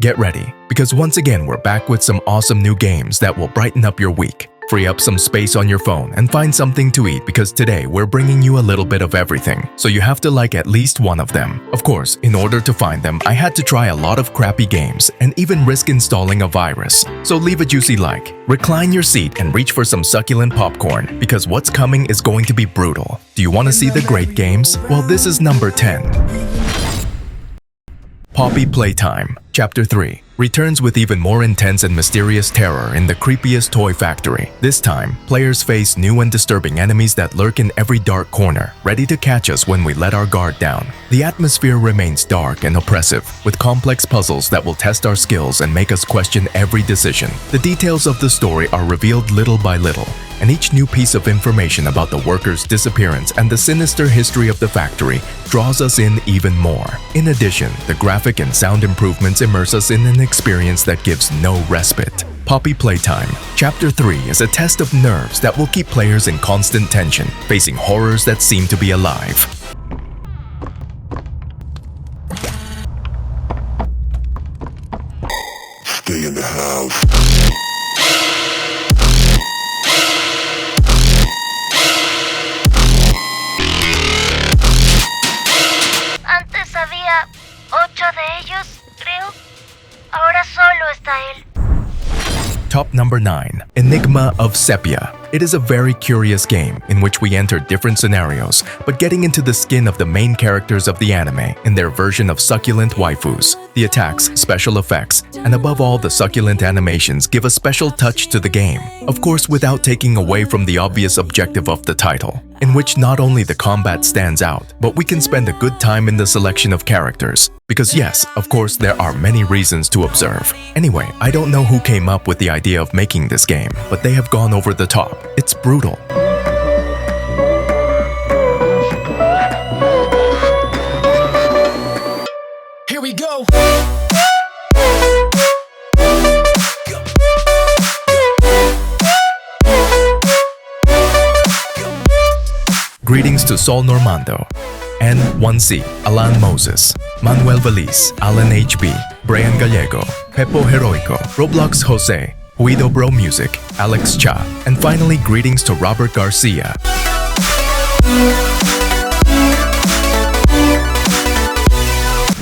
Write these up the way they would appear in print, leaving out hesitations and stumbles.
Get ready, because once again we're back with some awesome new games that will brighten up your week. Free up some space on your phone and find something to eat because today we're bringing you a little bit of everything, so you have to like at least one of them. Of course, in order to find them, I had to try a lot of crappy games and even risk installing a virus. So leave a juicy like, recline your seat and reach for some succulent popcorn because what's coming is going to be brutal. Do you want to see the great games? Well, this is number 10. Poppy Playtime, Chapter 3, returns with even more intense and mysterious terror in the creepiest toy factory. This time, players face new and disturbing enemies that lurk in every dark corner, ready to catch us when we let our guard down. The atmosphere remains dark and oppressive, with complex puzzles that will test our skills and make us question every decision. The details of the story are revealed little by little, and each new piece of information about the workers' disappearance and the sinister history of the factory draws us in even more. In addition, the graphic and sound improvements immerse us in an experience that gives no respite. Poppy Playtime, Chapter 3 is a test of nerves that will keep players in constant tension, facing horrors that seem to be alive. Stay in the house. Antes había 8 de ellos, creo. Ahora solo está él. Top number 9. Enigma of Sepia. It is a very curious game in which we enter different scenarios, but getting into the skin of the main characters of the anime in their version of succulent waifus. The attacks, special effects, and above all the succulent animations give a special touch to the game. Of course, without taking away from the obvious objective of the title, in which not only the combat stands out, but we can spend a good time in the selection of characters. Because yes, of course, there are many reasons to observe. Anyway, I don't know who came up with the idea of making this game, but they have gone over the top. It's brutal. Here we go. Greetings to Sol Normando, N1C, Alan Moses, Manuel Veliz, Alan HB, Brian Gallego, Pepo Heroico, Roblox Jose, Huido Bro Music, Alex Cha, and finally greetings to Robert Garcia.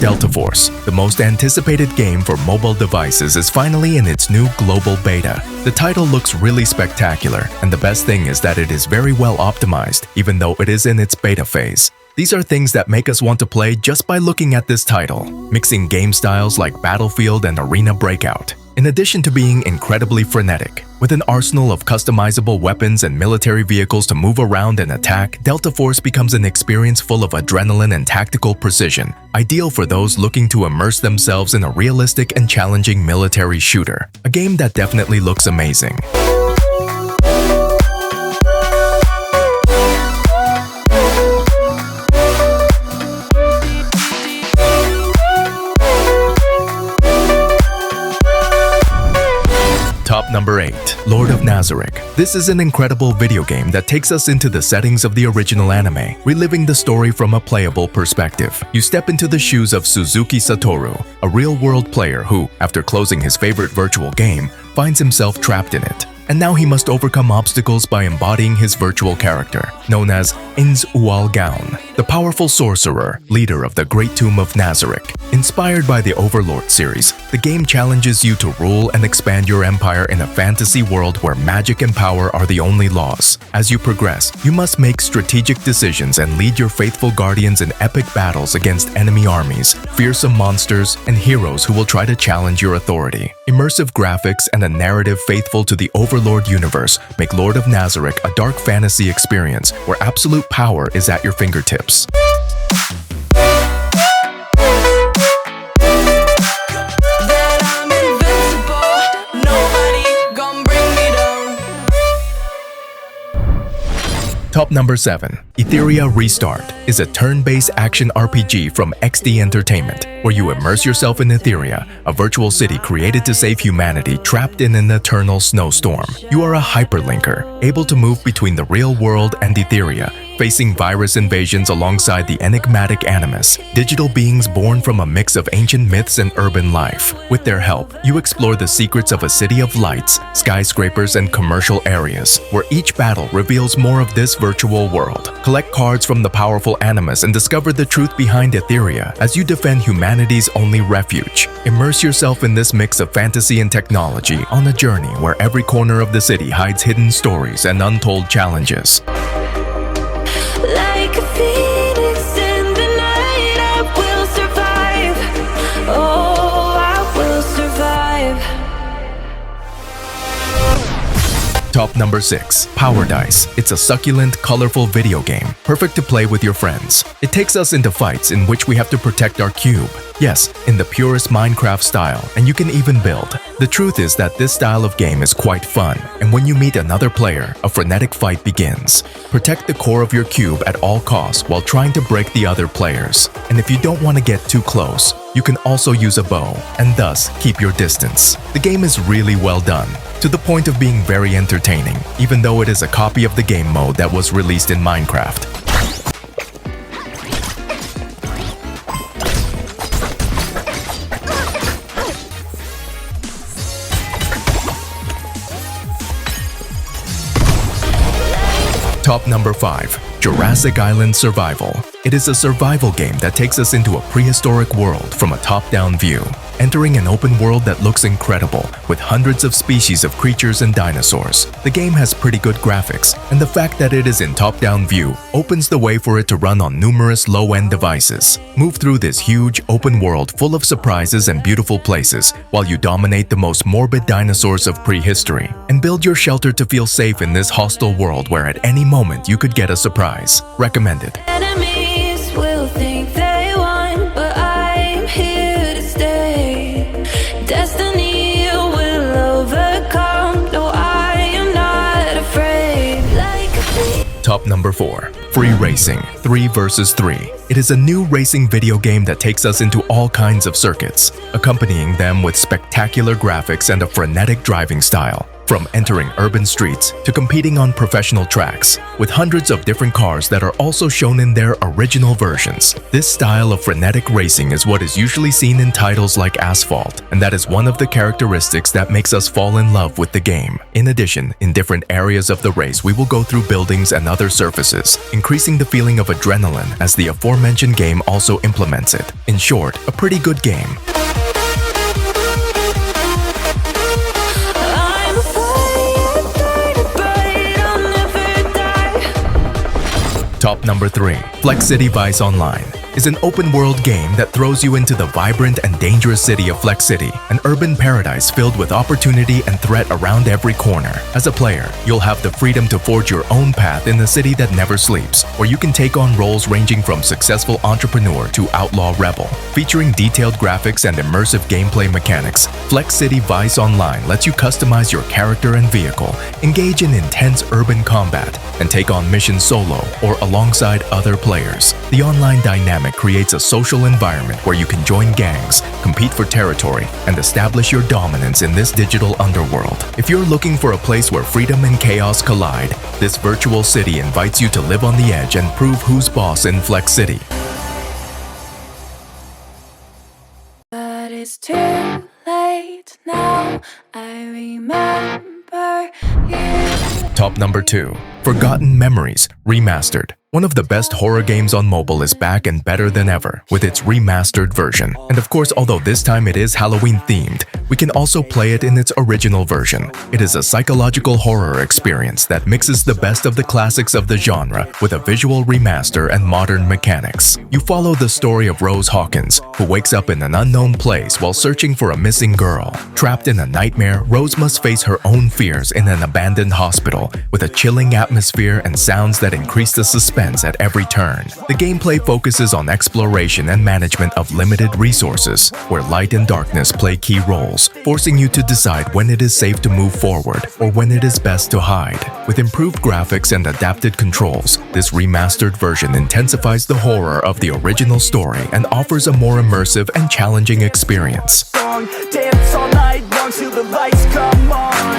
Delta Force, the most anticipated game for mobile devices, is finally in its new global beta. The title looks really spectacular, and the best thing is that it is very well optimized, even though it is in its beta phase. These are things that make us want to play just by looking at this title, mixing game styles like Battlefield and Arena Breakout. In addition to being incredibly frenetic, with an arsenal of customizable weapons and military vehicles to move around and attack, Delta Force becomes an experience full of adrenaline and tactical precision, ideal for those looking to immerse themselves in a realistic and challenging military shooter. A game that definitely looks amazing. Top number 8. Lord of Nazarick. This is an incredible video game that takes us into the settings of the original anime, reliving the story from a playable perspective. You step into the shoes of Suzuki Satoru, a real-world player who, after closing his favorite virtual game, finds himself trapped in it. And now he must overcome obstacles by embodying his virtual character, known as Inz Ual Gaon, the powerful sorcerer, leader of the Great Tomb of Nazarick. Inspired by the Overlord series, the game challenges you to rule and expand your empire in a fantasy world where magic and power are the only laws. As you progress, you must make strategic decisions and lead your faithful guardians in epic battles against enemy armies, fearsome monsters, and heroes who will try to challenge your authority. Immersive graphics and a narrative faithful to the Overlord universe make Lord of Nazarick a dark fantasy experience where absolute power is at your fingertips. Top number 7. Etheria Restart is a turn-based action RPG from XD Entertainment, where you immerse yourself in Etheria, a virtual city created to save humanity trapped in an eternal snowstorm. You are a hyperlinker, able to move between the real world and Etheria, facing virus invasions alongside the enigmatic animus, digital beings born from a mix of ancient myths and urban life. With their help, you explore the secrets of a city of lights, skyscrapers, and commercial areas, where each battle reveals more of this virtual world. Collect cards from the powerful animus and discover the truth behind Etheria as you defend humanity's only refuge. Immerse yourself in this mix of fantasy and technology on a journey where every corner of the city hides hidden stories and untold challenges. Like a phoenix in the night, I will survive. Oh, I will survive. Top number 6. POWERDISE. It's a succulent, colorful video game, perfect to play with your friends. It takes us into fights in which we have to protect our cube. Yes, in the purest Minecraft style, and you can even build. The truth is that this style of game is quite fun, and when you meet another player, a frenetic fight begins. Protect the core of your cube at all costs while trying to break the other players. And if you don't want to get too close, you can also use a bow, and thus keep your distance. The game is really well done, to the point of being very entertaining, even though it is a copy of the game mode that was released in Minecraft. Top number 5. Jurassic Island Survival. It is a survival game that takes us into a prehistoric world from a top-down view, entering an open world that looks incredible with hundreds of species of creatures and dinosaurs. The game has pretty good graphics, and the fact that it is in top-down view opens the way for it to run on numerous low-end devices. Move through this huge open world full of surprises and beautiful places while you dominate the most morbid dinosaurs of prehistory, and build your shelter to feel safe in this hostile world where at any moment you could get a surprise. Recommended. Enemies will think they won, but I'm here to stay. Destiny will overcome. No, I am not afraid. Top number 4. Free Racing 3 vs 3. It is a new racing video game that takes us into all kinds of circuits, accompanying them with spectacular graphics and a frenetic driving style. From entering urban streets to competing on professional tracks, with hundreds of different cars that are also shown in their original versions. This style of frenetic racing is what is usually seen in titles like Asphalt, and that is one of the characteristics that makes us fall in love with the game. In addition, in different areas of the race, we will go through buildings and other surfaces, increasing the feeling of adrenaline as the aforementioned game also implements it. In short, a pretty good game. Top number 3. Flex City Vice Online is an open-world game that throws you into the vibrant and dangerous city of Flex City, an urban paradise filled with opportunity and threat around every corner. As a player, you'll have the freedom to forge your own path in a city that never sleeps, where you can take on roles ranging from successful entrepreneur to outlaw rebel. Featuring detailed graphics and immersive gameplay mechanics, Flex City Vice Online lets you customize your character and vehicle, engage in intense urban combat, and take on missions solo or alongside other players. The online dynamic creates a social environment where you can join gangs, compete for territory, and establish your dominance in this digital underworld. If you're looking for a place where freedom and chaos collide, this virtual city invites you to live on the edge and prove who's boss in Flex City. But it's too late now. I remember you. Top number 2. Forgotten Memories Remastered. One of the best horror games on mobile is back and better than ever with its remastered version. And of course, although this time it is Halloween themed, we can also play it in its original version. It is a psychological horror experience that mixes the best of the classics of the genre with a visual remaster and modern mechanics. You follow the story of Rose Hawkins, who wakes up in an unknown place while searching for a missing girl. Trapped in a nightmare, Rose must face her own fears in an abandoned hospital with a chilling atmosphere and sounds that increase the suspense at every turn. The gameplay focuses on exploration and management of limited resources, where light and darkness play key roles, forcing you to decide when it is safe to move forward or when it is best to hide. With improved graphics and adapted controls, this remastered version intensifies the horror of the original story and offers a more immersive and challenging experience. Dance all night long till the lights come on.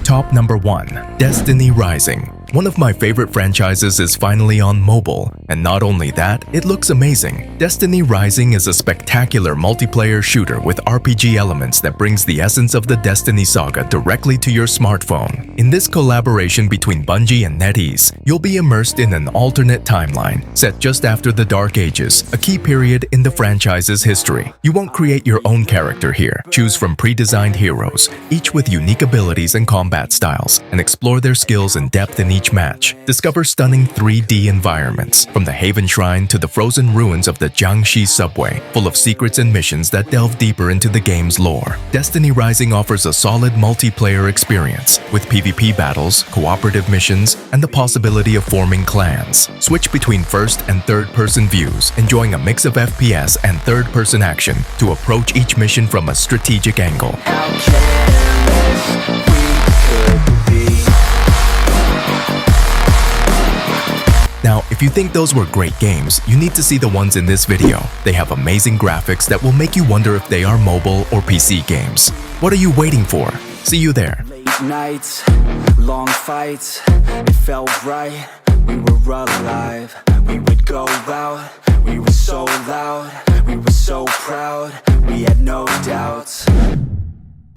Top number 1. Destiny Rising. One of my favorite franchises is finally on mobile, and not only that, it looks amazing. Destiny Rising is a spectacular multiplayer shooter with RPG elements that brings the essence of the Destiny saga directly to your smartphone. In this collaboration between Bungie and NetEase, you'll be immersed in an alternate timeline, set just after the Dark Ages, a key period in the franchise's history. You won't create your own character here. Choose from pre-designed heroes, each with unique abilities and combat styles, and explore their skills in depth in each match. Discover stunning 3D environments, from the Haven Shrine to the frozen ruins of the Jiangxi subway, full of secrets and missions that delve deeper into the game's lore. Destiny Rising offers a solid multiplayer experience, with PvP battles, cooperative missions, and the possibility of forming clans. Switch between first and third-person views, enjoying a mix of FPS and third-person action to approach each mission from a strategic angle. Now, if you think those were great games, you need to see the ones in this video. They have amazing graphics that will make you wonder if they are mobile or PC games. What are you waiting for? See you there. Late nights, long fights, it felt right. We were alive, we would go out, we were so